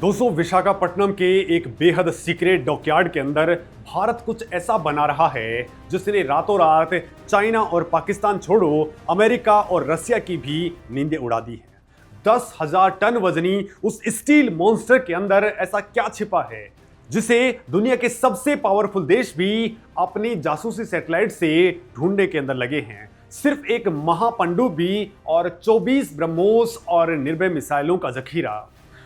दोस्तों, विशाखापट्टनम के एक बेहद सीक्रेट डॉकयार्ड के अंदर भारत कुछ ऐसा बना रहा है जिसने रातों रात चाइना और पाकिस्तान छोड़ो अमेरिका और रसिया की भी नींदें उड़ा दी है। 10,000 टन वजनी उस स्टील मॉन्स्टर के अंदर ऐसा क्या छिपा है जिसे दुनिया के सबसे पावरफुल देश भी अपनी जासूसी सैटेलाइट से ढूंढने के अंदर लगे हैं। सिर्फ एक महापनडुब्बी और 24 ब्रह्मोस और निर्भय मिसाइलों का जखीरा।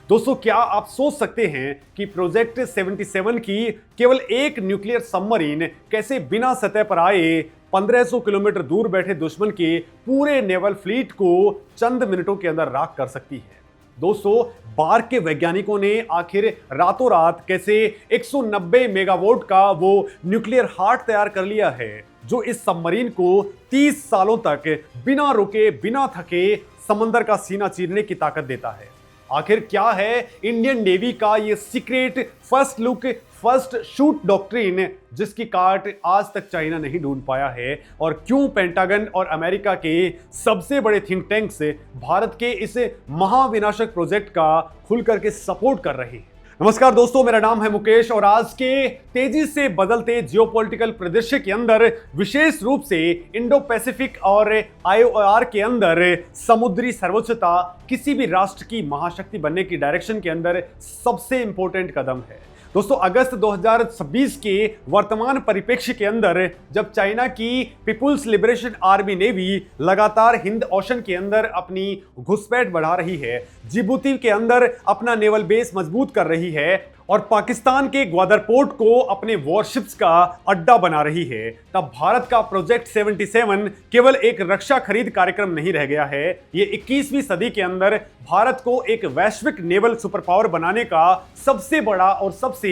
दोस्तों, क्या आप सोच सकते हैं कि प्रोजेक्ट 77 की केवल एक न्यूक्लियर सबमरीन कैसे बिना सतह पर आए 1500 किलोमीटर दूर बैठे दुश्मन के पूरे नेवल फ्लीट को चंद मिनटों के अंदर राख कर सकती है? दोस्तों, बार्क के वैज्ञानिकों ने आखिर रातों रात कैसे 190 मेगावाट का वो न्यूक्लियर हार्ट तैयार कर लिया है जो इस सबमरीन को 30 सालों तक बिना रुके बिना थके समंदर का सीना चीरने की ताकत देता है? आखिर क्या है इंडियन नेवी का ये secret first look first shoot doctrine जिसकी काट आज तक चाइना नहीं ढूंढ पाया है, और क्यों पेंटागन और अमेरिका के सबसे बड़े थिंक टैंक्स भारत के इस महाविनाशक प्रोजेक्ट का खुल करके सपोर्ट कर रहे हैं? नमस्कार दोस्तों, मेरा नाम है मुकेश और आज के तेजी से बदलते जियोपॉलिटिकल परिदृश्य के अंदर विशेष रूप से इंडो पैसिफिक और आईओआर के अंदर समुद्री सर्वोच्चता किसी भी राष्ट्र की महाशक्ति बनने की डायरेक्शन के अंदर सबसे इंपॉर्टेंट कदम है। दोस्तों, अगस्त 2026 के वर्तमान परिप्रेक्ष्य के अंदर जब चाइना की पीपुल्स लिबरेशन आर्मी नेवी लगातार हिंद ओशन के अंदर अपनी घुसपैठ बढ़ा रही है, जिबूती के अंदर अपना नेवल बेस मजबूत कर रही है और पाकिस्तान के ग्वादर पोर्ट को अपने वॉरशिप्स का अड्डा बना रही है, तब भारत का प्रोजेक्ट 77 केवल एक रक्षा खरीद कार्यक्रम नहीं रह गया है। ये 21वीं सदी के अंदर भारत को एक वैश्विक नेवल सुपर पावर बनाने का सबसे बड़ा और सबसे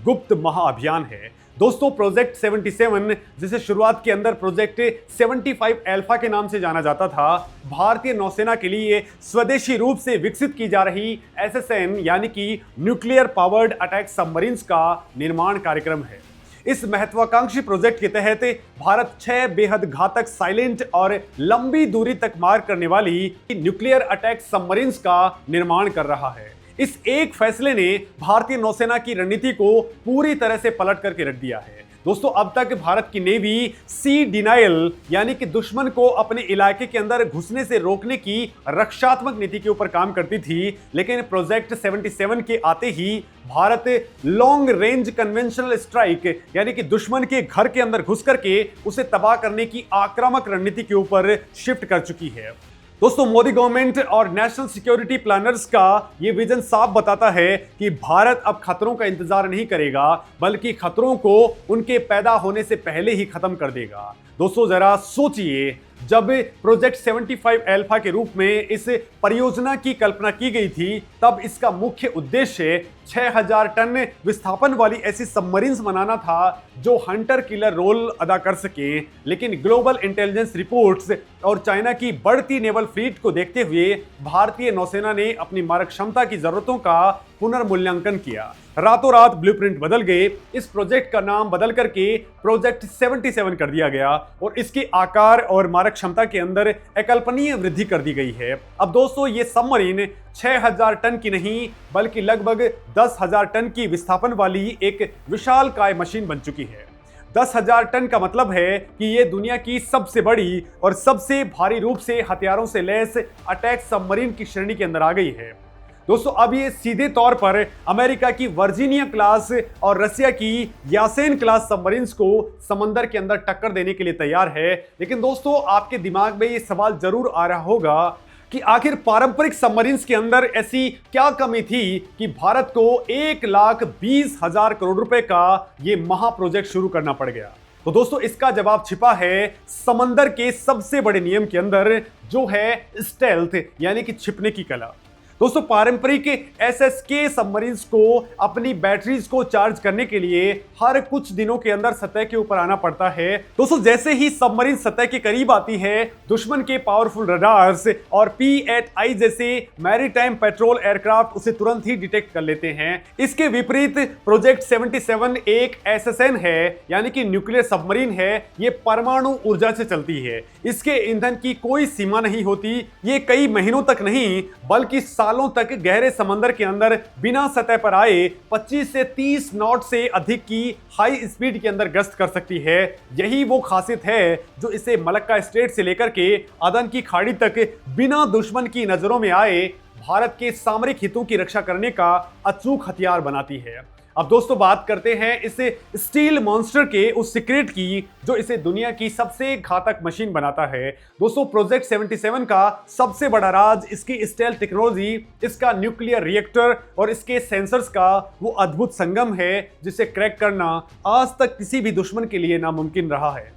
गुप्त महाअभियान है। दोस्तों, प्रोजेक्ट 77 जिसे शुरुआत के अंदर प्रोजेक्ट 75 अल्फा के नाम से जाना जाता था, भारतीय नौसेना के लिए स्वदेशी रूप से विकसित की जा रही SSN यानी कि न्यूक्लियर पावर्ड अटैक सबमरीन्स का निर्माण कार्यक्रम है। इस महत्वाकांक्षी प्रोजेक्ट के तहत भारत 6 बेहद घातक साइलेंट और लंबी दूरी तक मार करने वाली न्यूक्लियर अटैक सबमरीन्स का निर्माण कर रहा है। इस एक फैसले ने भारतीय नौसेना की रणनीति को पूरी तरह से पलट करके रख दिया है। दोस्तों, अब तक भारत की नेवी सी डिनायल यानी कि दुश्मन को अपने इलाके के अंदर घुसने से रोकने की रक्षात्मक नीति के ऊपर काम करती थी, लेकिन प्रोजेक्ट 77 के आते ही Bharat long range conventional strike यानी कि दुश्मन के घर के अंदर घुस करके उसे तबाह करने की आक्रामक रणनीति के ऊपर शिफ्ट कर चुकी है। दोस्तों, मोदी गवर्नमेंट और नेशनल सिक्योरिटी प्लानर्स का ये विजन साफ बताता है कि भारत अब खतरों का इंतजार नहीं करेगा बल्कि खतरों को उनके पैदा होने से पहले ही खत्म कर देगा। दोस्तों, जरा सोचिए, जब प्रोजेक्ट 75 अल्फा के रूप में इस परियोजना की कल्पना की गई थी तब इसका मुख्य उद्देश्य 6000 टन विस्थापन वाली ऐसी सबमरीन्स बनाना था जो हंटर किलर रोल अदा कर सके, लेकिन ग्लोबल इंटेलिजेंस रिपोर्ट्स और चाइना की बढ़ती नेवल फ्लीट को देखते हुए भारतीय नौसेना ने अपनी मारक क्षमता की जरूरतों का पुनर्मूल्यांकन किया। रातों रात ब्लूप्रिंट बदल गए। इस प्रोजेक्ट का नाम बदल करके प्रोजेक्ट 77 कर दिया गया और इसके आकार और मारक क्षमता के अंदर अकल्पनीय वृद्धि कर दी गई है। अब दोस्तों, ये सबमरीन 6000 टन की नहीं बल्कि लगभग 10,000 टन की विस्थापन वाली एक विशालकाय मशीन बन चुकी है। 10,000 टन का मतलब है कि ये दुनिया की सबसे बड़ी और सबसे भारी रूप से हथियारों से लैस अटैक सबमरीन की श्रेणी के अंदर आ गई है। दोस्तों, अब ये सीधे तौर पर अमेरिका की वर्जीनिया क्लास और रसिया की यासेन क्लास सबमरीन्स को समंदर के अंदर टक्कर देने के लिए तैयार है। लेकिन दोस्तों, आपके दिमाग में ये सवाल जरूर आ रहा होगा कि आखिर पारंपरिक सबमरीन्स के अंदर ऐसी क्या कमी थी कि भारत को 1,20,000 करोड़ रुपए का ये महा प्रोजेक्ट शुरू करना पड़ गया? तो दोस्तों, इसका जवाब छिपा है समंदर के सबसे बड़े नियम के अंदर, जो है स्टेल्थ यानी कि छिपने की कला। दोस्तों, पारंपरिक SSK सबमरीन्स को अपनी बैटरीज को चार्ज करने के लिए हर कुछ दिनों के अंदर सतह के ऊपर आना पड़ता है। दोस्तों, जैसे ही सबमरीन सतह के करीब आती है, दुश्मन के पावरफुल रडार्स और P8I जैसे मैरीटाइम पेट्रोल एयरक्राफ्ट उसे तुरंत ही डिटेक्ट कर लेते हैं। इसके विपरीत प्रोजेक्ट 77 एक SSN है यानी कि न्यूक्लियर सबमरीन है। ये परमाणु ऊर्जा से चलती है। इसके ईंधन की कोई सीमा नहीं होती। ये कई महीनों तक नहीं बल्कि सालों तक गहरे समंदर के अंदर बिना सतह पर आए 25 से 30 नॉट से अधिक की हाई स्पीड के अंदर गश्त कर सकती है। यही वो खासियत है जो इसे मलक्का स्ट्रेट से लेकर के अदन की खाड़ी तक बिना दुश्मन की नजरों में आए भारत के सामरिक हितों की रक्षा करने का अचूक हथियार बनाती है। अब दोस्तों बात करते हैं इस स्टील मॉन्स्टर के उस सीक्रेट की जो इसे दुनिया की सबसे घातक मशीन बनाता है। दोस्तों प्रोजेक्ट 77 का सबसे बड़ा राज इसकी स्टेल्थ टेक्नोलॉजी, इसका न्यूक्लियर रिएक्टर और इसके सेंसर्स का वो अद्भुत संगम है जिसे क्रैक करना आज तक किसी भी दुश्मन के लिए नामुमकिन रहा है।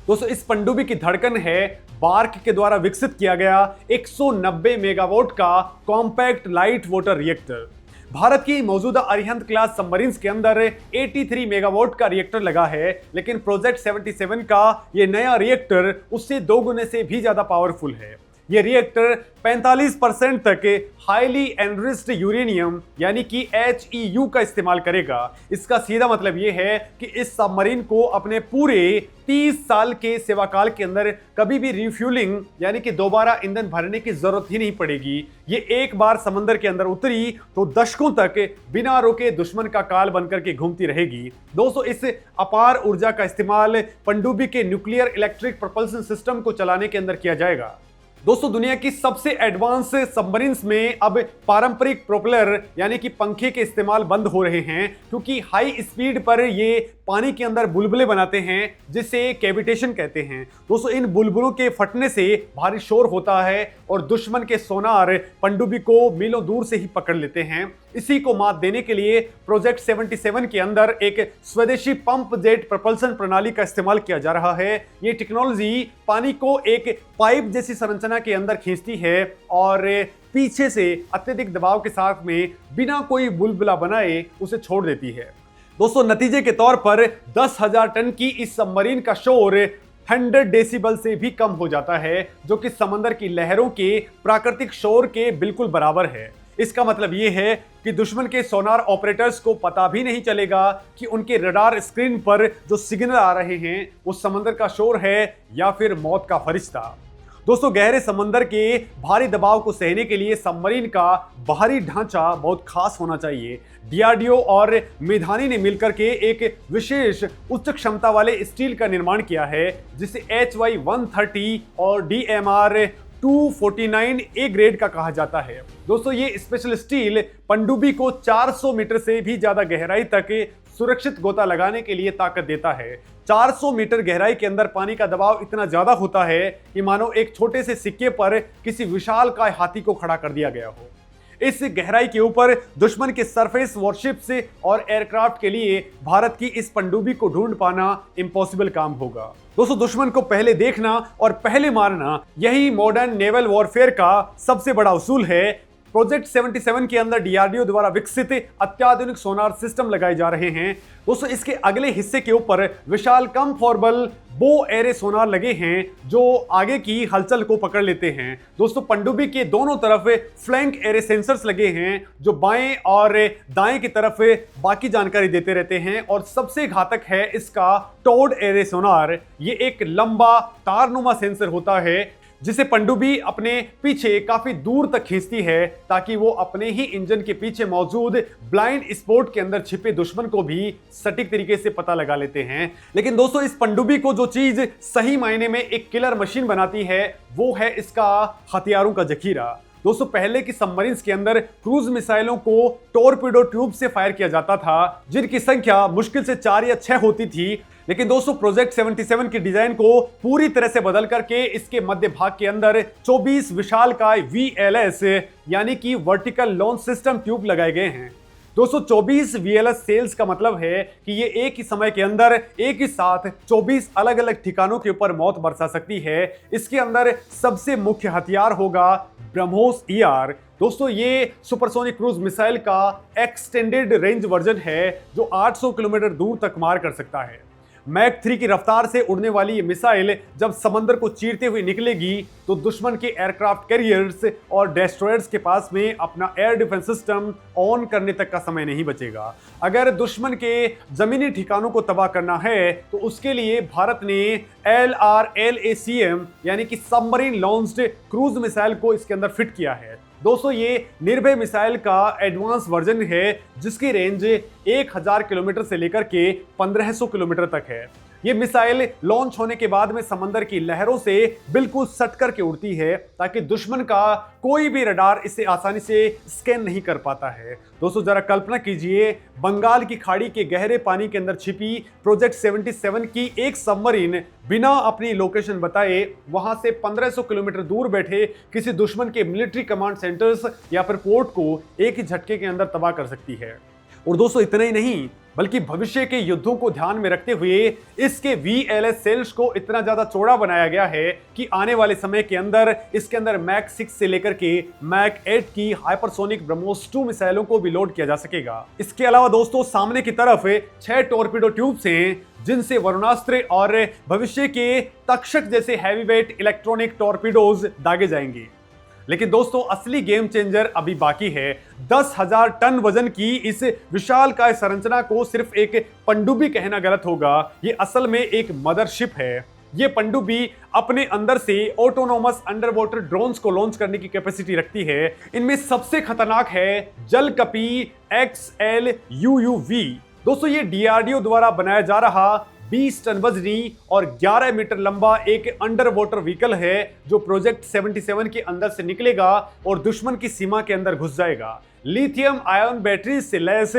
दोस्तों इस पनडुब्बी की धड़कन है बार्क के द्वारा विकसित किया गया 190 मेगावाट का compact light water reactor. Bharat की मौजूदा अरिहंत क्लास सबमरीन्स के अंदर 83 मेगावाट का रिएक्टर लगा है, लेकिन प्रोजेक्ट 77 का ये नया रिएक्टर उससे 2 गुने से भी ज्यादा पावरफुल है। ये रिएक्टर 45% तक हाईली एनरिच्ड यूरेनियम यानी कि HEU का इस्तेमाल करेगा। इसका सीधा मतलब ये है कि इस सबमरीन को अपने पूरे 30 साल के सेवाकाल के अंदर कभी भी रिफ्यूलिंग यानी कि दोबारा ईंधन भरने की जरूरत ही नहीं पड़ेगी। ये एक बार समंदर के अंदर उतरी तो दशकों तक बिना रोके दुश्मन का काल बनकर के घूमती रहेगी। दोस्तों इस अपार ऊर्जा का इस्तेमाल पनडुब्बी के न्यूक्लियर इलेक्ट्रिक प्रोपल्शन सिस्टम को चलाने के अंदर किया जाएगा। दोस्तों दुनिया की सबसे एडवांस सबमरीन्स में अब पारंपरिक प्रोपेलर यानी कि पंखे के इस्तेमाल बंद हो रहे हैं, क्योंकि हाई स्पीड पर ये पानी के अंदर बुलबुले बनाते हैं जिसे कैविटेशन कहते हैं। दोस्तों इन बुलबुलों के फटने से भारी शोर होता है और दुश्मन के सोनार पनडुब्बी को मीलों दूर से ही पकड़ लेते हैं। इसी को मात देने के लिए प्रोजेक्ट 77 के अंदर एक स्वदेशी पंप जेट प्रपल्सन प्रणाली का इस्तेमाल किया जा रहा है। ये टेक्नोलॉजी पानी को एक पाइप जैसी संरचना के अंदर खींचती है और पीछे से अत्यधिक दबाव के साथ में बिना कोई बुलबुला बनाए उसे छोड़ देती है। दोस्तों नतीजे के तौर पर 10,000 टन की इस सबमरीन का शोर 100 डेसिबल से भी कम हो जाता है, जो कि समंदर की लहरों के प्राकृतिक शोर के बिल्कुल बराबर है। इसका मतलब यह है कि दुश्मन के सोनार ऑपरेटर्स को पता भी नहीं चलेगा कि उनके रडार स्क्रीन पर जो सिग्नल आ रहे हैं वो समंदर का शोर है या फिर मौत का फरिश्ता। दोस्तों गहरे समंदर के भारी दबाव को सहने के लिए सबमरीन का बाहरी ढांचा बहुत खास होना चाहिए। DRDO और मेधानी ने मिलकर के एक विशेष उच्च क्षमता वाले स्टील का निर्माण किया है जिसे HY-130 और DMR 249A ग्रेड का कहा जाता है। दोस्तों ये स्पेशल स्टील पनडुब्बी को 400 मीटर से भी ज्यादा गहराई तक सुरक्षित गोता लगाने के लिए ताकत देता है। 400 मीटर गहराई के अंदर पानी का दबाव इतना ज्यादा होता है कि मानो एक छोटे से सिक्के पर किसी विशालकाय हाथी को खड़ा कर दिया गया हो। इस गहराई के ऊपर दुश्मन के सरफेस वॉरशिप्स और एयरक्राफ्ट के लिए भारत की इस पनडुब्बी को ढूंढ पाना इम्पॉसिबल काम होगा। दोस्तों दुश्मन को पहले देखना और पहले मारना यही मॉडर्न नेवल वॉरफेयर का सबसे बड़ा उसूल है। प्रोजेक्ट 77 के अंदर DRDO द्वारा विकसित अत्याधुनिक सोनार सिस्टम लगाए जा रहे हैं। दोस्तों इसके अगले हिस्से के ऊपर विशाल कम फॉर्बल बो एरे सोनार लगे हैं जो आगे की हलचल को पकड़ लेते हैं। दोस्तों पनडुब्बी के दोनों तरफ फ्लैंक एरे सेंसर्स लगे हैं जो बाएं और दाएं की तरफ बाकी जानकारी देते रहते हैं, और सबसे घातक है इसका टोड एरे सोनार। ये एक लंबा तारनुमा सेंसर होता है जिसे पनडुब्बी अपने पीछे काफी दूर तक खींचती है ताकि वो अपने ही इंजन के पीछे मौजूद ब्लाइंड स्पॉट के अंदर छिपे दुश्मन को भी सटीक तरीके से पता लगा लेते हैं। लेकिन दोस्तों इस पनडुब्बी को जो चीज सही मायने में एक किलर मशीन बनाती है वो है इसका हथियारों का जखीरा। दोस्तों पहले की सबमरीन्स के अंदर क्रूज मिसाइलों को टॉर्पीडो ट्यूब से फायर किया जाता था जिनकी संख्या मुश्किल से 4 या 6 होती थी। लेकिन दोस्तों प्रोजेक्ट 77 की डिजाइन को पूरी तरह से बदल करके इसके मध्य भाग के अंदर 24 विशालकाय VLS यानी कि वर्टिकल लॉन्च सिस्टम ट्यूब लगाए गए हैं। दोस्तों 24 VLS सेल्स का मतलब है कि ये एक ही समय के अंदर एक ही साथ 24 अलग अलग ठिकानों के ऊपर मौत बरसा सकती है। इसके अंदर सबसे मुख्य हथियार होगा ब्रह्मोस ER। दोस्तों ये सुपरसोनिक क्रूज मिसाइल का एक्सटेंडेड रेंज वर्जन है जो 800 किलोमीटर दूर तक मार कर सकता है। मैक 3 की रफ्तार से उड़ने वाली ये मिसाइल जब समंदर को चीरते हुए निकलेगी तो दुश्मन के एयरक्राफ्ट कैरियर्स और डेस्ट्रॉयर्स के पास में अपना एयर डिफेंस सिस्टम ऑन करने तक का समय नहीं बचेगा। अगर दुश्मन के जमीनी ठिकानों को तबाह करना है तो उसके लिए भारत ने LRLACM यानी कि सबमरीन लॉन्च्ड क्रूज मिसाइल को इसके अंदर फिट किया है। दोस्तों ये निर्भय मिसाइल का एडवांस वर्जन है जिसकी रेंज 1000 किलोमीटर से लेकर के 1500 किलोमीटर तक है। ये मिसाइल लॉन्च होने के बाद में समंदर की लहरों से बिल्कुल सट करके उड़ती है ताकि दुश्मन का कोई भी रडार इसे आसानी से स्कैन नहीं कर पाता है। दोस्तों जरा कल्पना कीजिए, बंगाल की खाड़ी के गहरे पानी के अंदर छिपी प्रोजेक्ट 77 की एक सबमरीन बिना अपनी लोकेशन बताए वहां से 1500 किलोमीटर दूर बैठे किसी दुश्मन के मिलिट्री कमांड सेंटर्स या फिर पोर्ट को एक ही झटके के अंदर तबाह कर सकती है। और दोस्तों इतना ही नहीं, बल्कि भविष्य के युद्धों को ध्यान में रखते हुए इसके VLS सेल्स को इतना ज्यादा चौड़ा बनाया गया है कि आने वाले समय के अंदर इसके अंदर मैक 6 से लेकर के मैक 8 की हाइपरसोनिक ब्रह्मोस 2 मिसाइलों को भी लोड किया जा सकेगा। इसके अलावा दोस्तों सामने की तरफ 6 टॉर्पीडो ट्यूब्स हैं जिनसे वरुणास्त्र और भविष्य के तक्षक जैसे हैवीवेट इलेक्ट्रॉनिक टॉर्पीडोज दागे जाएंगे। लेकिन दोस्तों असली गेम चेंजर अभी बाकी है। 10,000 टन वजन की इस विशालकाय संरचना को सिर्फ एक पनडुब्बी कहना गलत होगा, ये असल में एक मदरशिप है। ये पनडुब्बी अपने अंदर से ऑटोनोमस अंडर वाटर ड्रोन्स को लॉन्च करने की कैपेसिटी रखती है। इनमें सबसे खतरनाक है जलकपी XL UUV। दोस्तों ये DRDO द्वारा बनाया जा रहा 20 टन वजनी और 11 मीटर लंबा एक अंडर वाटर व्हीकल है जो प्रोजेक्ट 77 के अंदर से निकलेगा और दुश्मन की सीमा के अंदर घुस जाएगा। लिथियम आयन बैटरी से लैस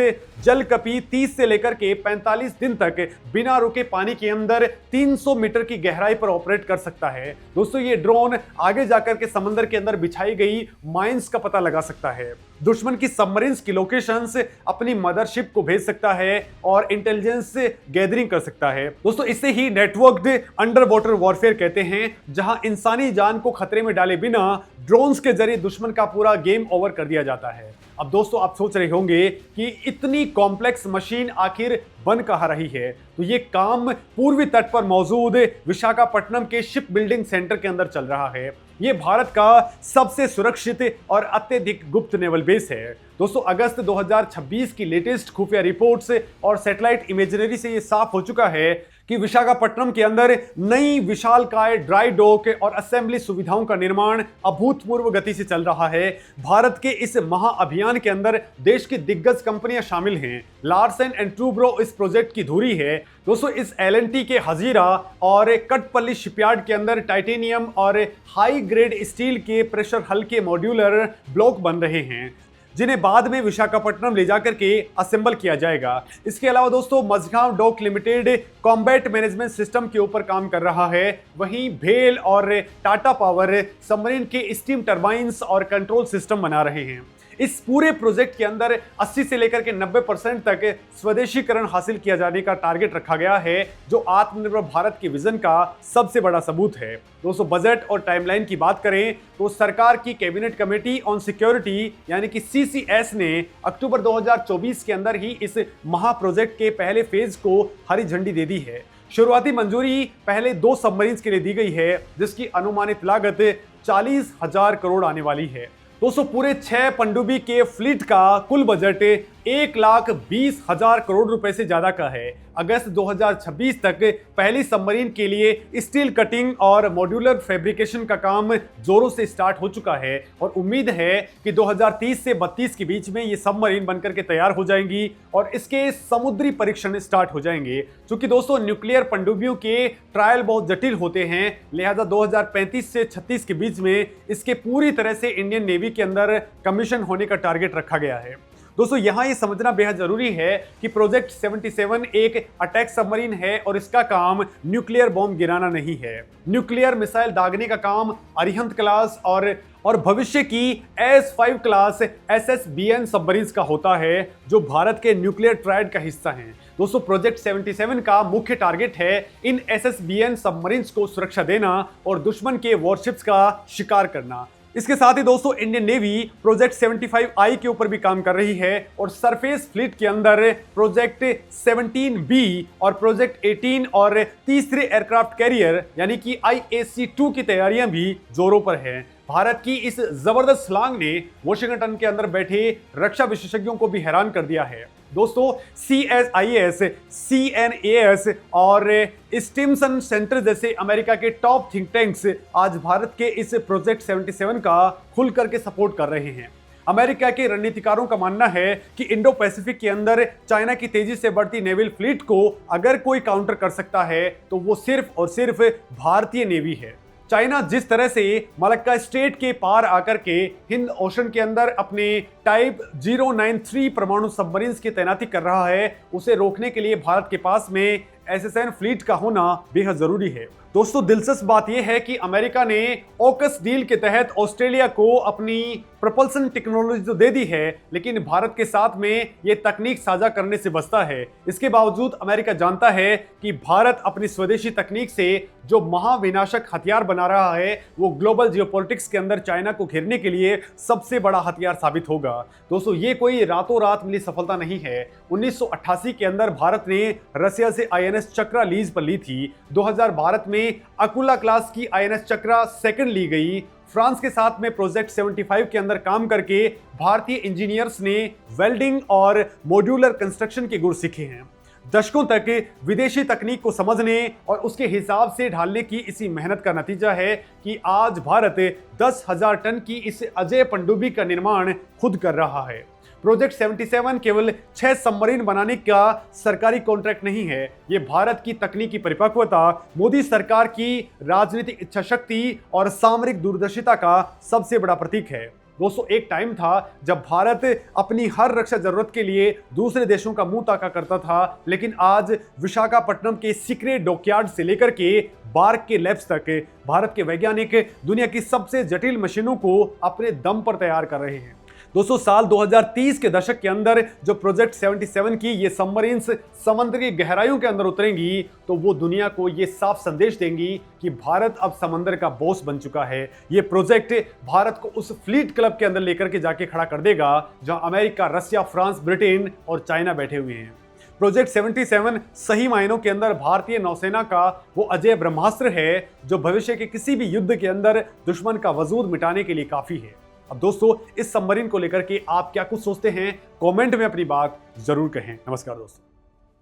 जलकपी 30 से लेकर के 45 दिन तक बिना रुके पानी के अंदर 300 मीटर की गहराई पर ऑपरेट कर सकता है। दोस्तों ये ड्रोन आगे जाकर के समंदर के अंदर बिछाई गई माइंस का पता लगा सकता है, दुश्मन की सबमरीन्स की लोकेशंस अपनी मदरशिप को भेज सकता है और इंटेलिजेंस गैदरिंग कर सकता है। दोस्तों इसे ही नेटवर्क्ड अंडर वाटर वॉरफेयर कहते हैं, जहां इंसानी जान को खतरे में डाले बिना ड्रोन्स के जरिए दुश्मन का पूरा गेम ओवर कर दिया जाता है। अब दोस्तों आप सोच रहे होंगे कि इतनी कॉम्प्लेक्स मशीन आखिर बन कहाँ रही है, तो ये काम पूर्वी तट पर मौजूद विशाखापट्टनम के शिप बिल्डिंग सेंटर के अंदर चल रहा है। ये भारत का सबसे सुरक्षित और अत्यधिक गुप्त नेवल बेस है। दोस्तों अगस्त 2026 की लेटेस्ट खुफिया रिपोर्ट्स और सैटेलाइट इमेजरी से ये साफ हो चुका है कि विशाखापट्टनम के अंदर नई विशालकाय ड्राई डॉक और असेंबली सुविधाओं का निर्माण अभूतपूर्व गति से चल रहा है। भारत के इस महाअभियान के अंदर देश की दिग्गज कंपनियां शामिल हैं। लार्सन एंड टूब्रो इस प्रोजेक्ट की धुरी है। दोस्तों इस LNT के हजीरा और कटपल्ली शिपयार्ड के अंदर टाइटेनियम और हाई ग्रेड स्टील के प्रेशर हल्के मॉड्यूलर ब्लॉक बन रहे हैं जिन्हें बाद में विशाखापट्टनम ले जाकर के असेंबल किया जाएगा। इसके अलावा दोस्तों Mazagon dock limited combat management system के ऊपर काम कर रहा है। वहीं भेल और टाटा पावर सबमरीन के स्टीम टरबाइंस और कंट्रोल सिस्टम बना रहे हैं। इस पूरे प्रोजेक्ट के अंदर 80 से लेकर के 90% तक स्वदेशीकरण हासिल किया जाने का टारगेट रखा गया है, जो आत्मनिर्भर भारत के विजन का सबसे बड़ा सबूत है। दोस्तों बजट और टाइमलाइन की बात करें तो सरकार की कैबिनेट कमेटी ऑन सिक्योरिटी यानी कि CCS ने अक्टूबर 2024 के अंदर ही इस महा प्रोजेक्ट के पहले फेज को हरी झंडी दे दी है। शुरुआती मंजूरी पहले 2 सबमरीन्स के लिए दी गई है जिसकी अनुमानित लागत 40,000 करोड़ आने वाली है। दोस्तों पूरे 6 पनडुब्बी के फ्लीट का कुल बजट 1,20,000 करोड़ रुपए से ज्यादा का है। अगस्त 2026 तक पहली सबमरीन के लिए स्टील कटिंग और मॉड्यूलर फैब्रिकेशन का काम जोरों से स्टार्ट हो चुका है और उम्मीद है कि 2030 से 32 के बीच में ये सबमरीन बनकर के तैयार हो जाएंगी और इसके समुद्री परीक्षण स्टार्ट हो जाएंगे। क्योंकि दोस्तों न्यूक्लियर पनडुब्बियों के ट्रायल बहुत जटिल होते हैं, लिहाजा 2035 से 36 के बीच में इसके पूरी तरह से इंडियन नेवी के अंदर कमीशन होने का टारगेट रखा गया है। दोस्तों यहां ये समझना बेहद जरूरी है कि प्रोजेक्ट 77 एक अटैक सबमरीन है और इसका काम न्यूक्लियर बॉम्ब गिराना नहीं है। न्यूक्लियर मिसाइल दागने का काम अरिहंत क्लास और भविष्य की S5 क्लास SSBN सबमरीन्स का होता है जो भारत के न्यूक्लियर ट्रायड का हिस्सा हैं। दोस्तों प्रोजेक्ट 77 का मुख्य टारगेट है इन SSBN सबमरीन्स को सुरक्षा देना और दुश्मन के वॉरशिप्स का शिकार करना। इसके साथ ही दोस्तों इंडियन नेवी प्रोजेक्ट 75I के ऊपर भी काम कर रही है और सरफेस फ्लीट के अंदर प्रोजेक्ट 17B और प्रोजेक्ट 18 और तीसरे एयरक्राफ्ट कैरियर यानी कि IAC-2 की तैयारियां भी जोरों पर हैं। भारत की इस जबरदस्त छलांग ने वॉशिंगटन के अंदर बैठे रक्षा विशेषज्ञों को भी हैरान कर दिया है। दोस्तों, CSIS, CNAS और स्टिमसन सेंटर जैसे अमेरिका के टॉप थिंक टैंक्स आज भारत के इस प्रोजेक्ट 77 का खुल करके सपोर्ट कर रहे हैं। अमेरिका के रणनीतिकारों का मानना है कि इंडो पैसिफिक के अंदर चाइना की तेजी से बढ़ती नेवल फ्लीट को अगर कोई काउंटर कर सकता है तो वो सिर्फ और सिर्फ भारतीय नेवी है। चाइना जिस तरह से मलक्का स्ट्रेट के पार आकर के हिंद ओशन के अंदर अपने टाइप 093 परमाणु सबमरीन्स की तैनाती कर रहा है, उसे रोकने के लिए भारत के पास में SSN फ्लीट का होना बेहद जरूरी है। दोस्तों, दिलचस्प बात यह है कि अमेरिका ने ऑकस डील के तहत ऑस्ट्रेलिया को अपनी प्रोपल्सन टेक्नोलॉजी तो दे दी है, लेकिन भारत के साथ में यह तकनीक साझा करने से बचता है। इसके बावजूद अमेरिका जानता है कि भारत अपनी स्वदेशी तकनीक से जो महाविनाशक हथियार बना रहा है वो ग्लोबल जियोपॉलिटिक्स के अंदर चाइना को घेरने के लिए सबसे बड़ा हथियार साबित होगा। दोस्तों, ये कोई रातों रात मिली सफलता नहीं है। 1988 के अंदर भारत ने रसिया से INS चक्रा लीज पर ली थी। 2012 में अकुला क्लास की INS चक्रा सेकंड ली गई। फ्रांस के साथ में प्रोजेक्ट 75 के अंदर काम करके भारतीय इंजीनियर्स ने वेल्डिंग और मॉड्यूलर कंस्ट्रक्शन के गुर सीखे हैं। दशकों तक विदेशी तकनीक को समझने और उसके हिसाब से ढालने की इसी मेहनत का नतीजा है कि आज भारत 10,000 टन की इस अजेय पनडुब्बी का निर्माण खुद कर रहा है। प्रोजेक्ट 77 केवल 6 सबमरीन बनाने का सरकारी कॉन्ट्रैक्ट नहीं है, ये भारत की तकनीकी परिपक्वता, मोदी सरकार की राजनीतिक इच्छा शक्ति और सामरिक दूरदर्शिता का सबसे बड़ा प्रतीक है। दोस्तों, एक टाइम था जब भारत अपनी हर रक्षा जरूरत के लिए दूसरे देशों का मुंह ताका करता था, लेकिन आज विशाखापट्टनम के सीक्रेट डॉकयार्ड से लेकर के बार्क के लैब्स तक भारत के वैज्ञानिक दुनिया की सबसे जटिल मशीनों को अपने दम पर तैयार कर रहे हैं। दोस्तों, साल 2030 के दशक के अंदर जो प्रोजेक्ट 77 की ये सबमरीन्स समुद्र की गहराइयों के अंदर उतरेंगी तो वो दुनिया को ये साफ संदेश देंगी कि भारत अब समंदर का बॉस बन चुका है। ये प्रोजेक्ट भारत को उस फ्लीट क्लब के अंदर लेकर के जाके खड़ा कर देगा जहां अमेरिका, रसिया, फ्रांस, ब्रिटेन और चाइना बैठे हुए हैं। प्रोजेक्ट 77 सही मायनों के अंदर भारतीय नौसेना का वो अजय ब्रह्मास्त्र है जो भविष्य के किसी भी युद्ध के अंदर दुश्मन का वजूद मिटाने के लिए काफी है। अब दोस्तों, इस सबमरीन को लेकर के आप क्या कुछ सोचते हैं? कमेंट में अपनी बात जरूर कहें। नमस्कार दोस्तों।